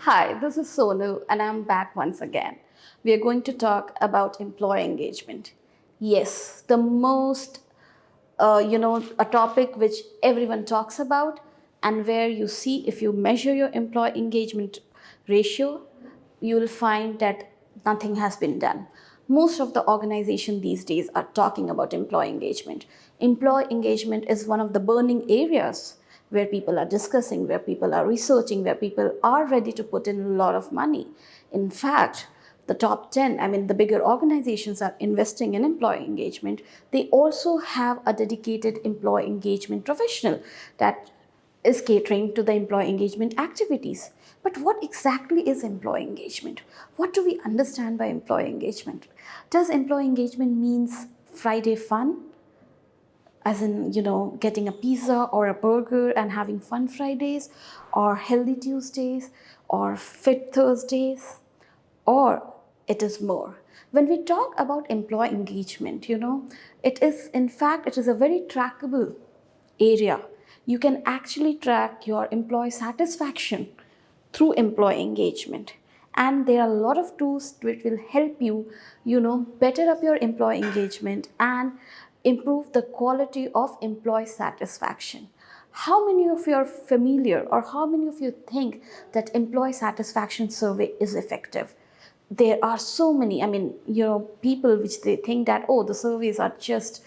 Hi, this is Sonal and I'm back once again. We are going to talk about employee engagement. Yes, the most, a topic which everyone talks about, and where you see if you measure your employee engagement ratio, you will find that nothing has been done. Most of the organization these days are talking about employee engagement. Employee engagement is one of the burning areas where people are discussing, where people are researching, where people are ready to put in a lot of money. In fact, the top 10, I mean, the bigger organizations are investing in employee engagement. They also have a dedicated employee engagement professional that is catering to the employee engagement activities. But what exactly is employee engagement? What do we understand by employee engagement? Does employee engagement means Friday fun? As in, getting a pizza or a burger and having fun Fridays, or healthy Tuesdays, or fit Thursdays, or it is more. When we talk about employee engagement, it is a very trackable area. You can actually track your employee satisfaction through employee engagement, and there are a lot of tools which will help you better up your employee engagement and improve the quality of employee satisfaction. How many of you are familiar, or how many of you think that employee satisfaction survey is effective? There are so many, people which they think that, oh, the surveys are just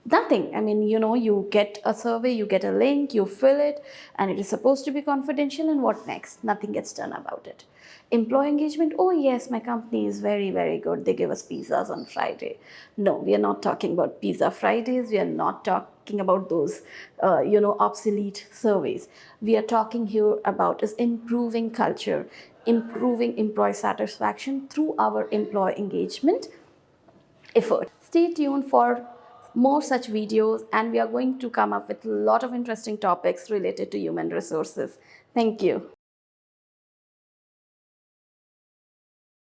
nothing. You get a survey, you get a link, you fill it, and it is supposed to be confidential, and what next? Nothing gets done about it. Employee engagement, oh yes, my company is very, very good, they give us pizzas on Friday. No, we are not talking about pizza Fridays, we are not talking about those obsolete surveys. We are talking here about is improving culture, improving employee satisfaction through our employee engagement effort. Stay tuned for more such videos, and we are going to come up with a lot of interesting topics related to human resources. Thank you.